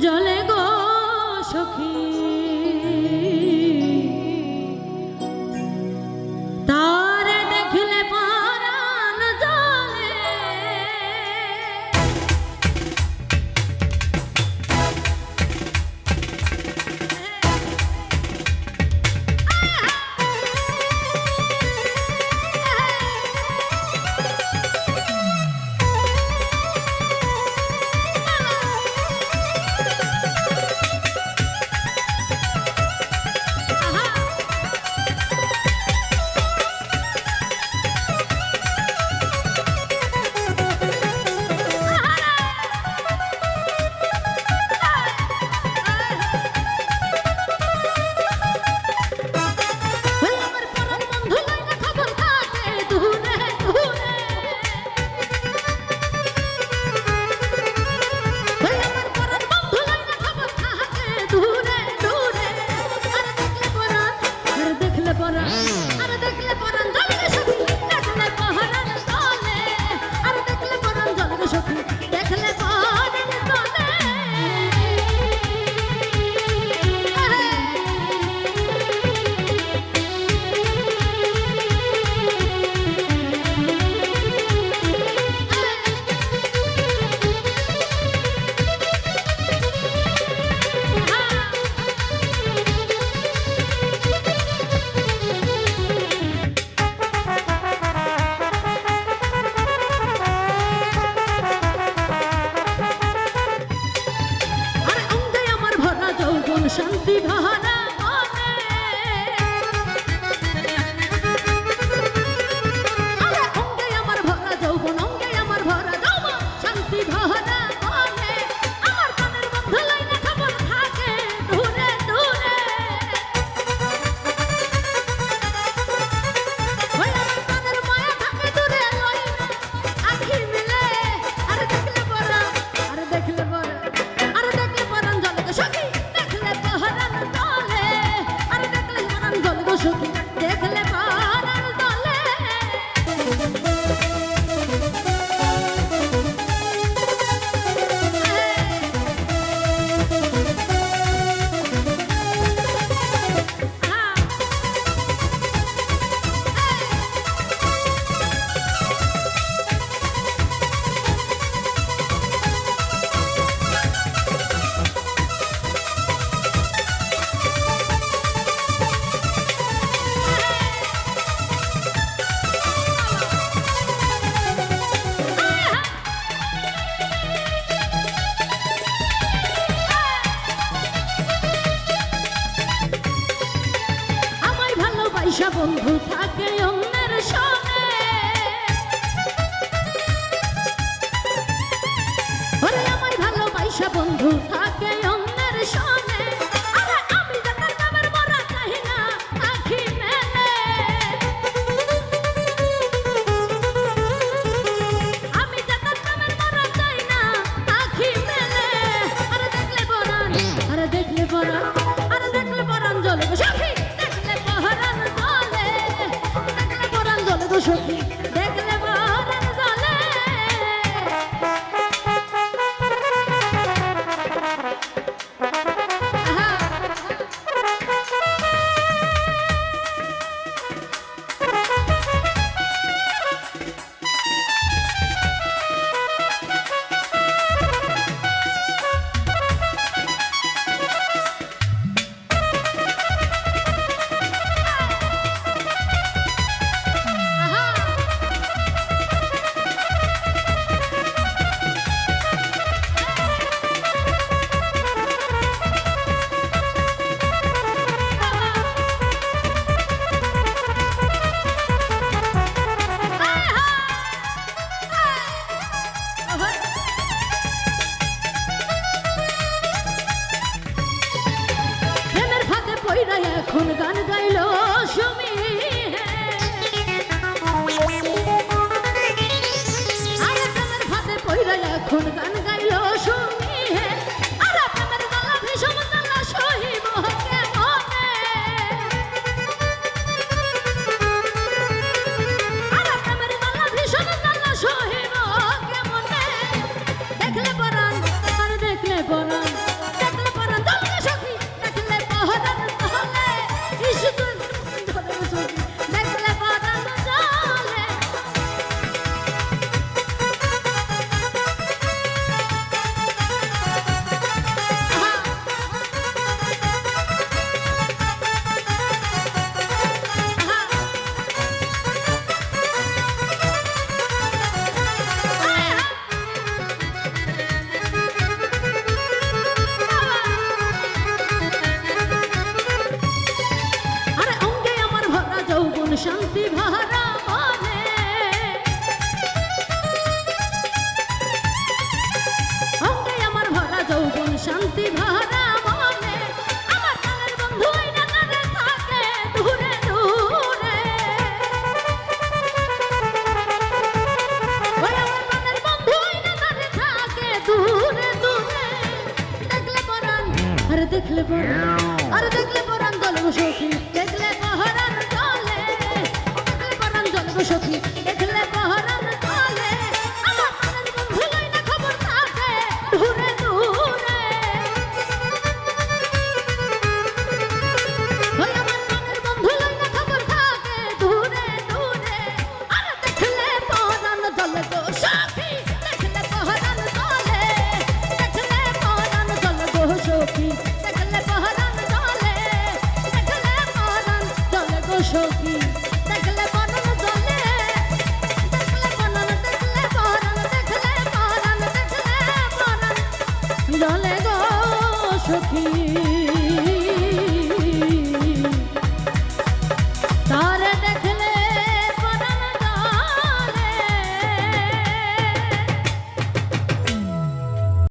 জলে গো সখী তারে দেখলে পরাণ জলে শান্তি ভরা মনে অঙ্গে আমার ভরা যৌবন অঙ্গে আমার ভরা যৌবন শান্তি ভরা মনে আমার কানের বন্ধু লাইনে খবর থাকে দূরে দূরে ওই আমার কানের মায়া থাকে দূরে লইনে আখি মিলে আর দেখলে পরা আর দেখলে পরা আর দেখলে পরাণ জলে তো সখী সখী দেখলে পরাণ দলে বন্ধু থাকে অন্যের সঙ্গে ওরে আমায় ভালোবাসা বন্ধু থাকে অন্যের সঙ্গে আরে আমি যাদের নামের মরা চাই না আখি মেলে আমি যাদের নামের মরা চাই না আখি মেলে আরে দেখলে পরাণ আরে দেখলে পরাণ আরে দেখলে পরাণ জলে সখী সখী দেখলে পরাণ জলে এখন গান গাইল সুমি আরে প্রেমের ফাঁদে পইরা এখন গান গাইল সুমি আরে প্রেমের জ্বালা ভীষণ জ্বালা সহিব কেমনে আরে প্রেমের জ্বালা ভীষণ জ্বালা সহিব কেমনে দেখলে পরাণ আর দেখলে পরাণ শান্তি ভরা মনে আমার প্রাণের বন্ধু আইনা কানে থাকে দূরে দূরে ওই আমার প্রাণের বন্ধু আইনা কানে থাকে দূরে দূরে দেখলে পরাণ আরে দেখলে পরাণ আরে দেখলে পরাণ জ্বলে গো সখী দেখলে পরাণ জ্বলে দেখলে পরাণ জ্বলে গো সখী দেখলে পরাণ জ্বলে আমার প্রাণের বন্ধু আইনা খবর থাকে দূরে দূরে ওই আমার প্রাণের বন্ধু আইনা খবর থাকে দূরে দূরে আরে দেখলে পরাণ জ্বলে গো সখী দেখলে পরাণ জ্বলে দেখলে পরাণ জ্বলে গো সখী দেখলে পরাণ জ্বলে দেখলে পরাণ জ্বলে গো সখী দেখলে পরাণ জ্বলে দেখলে পরাণ দেখলে পরাণ দেখলে পরাণ দেখলে পরাণ জ্বলে গো সখী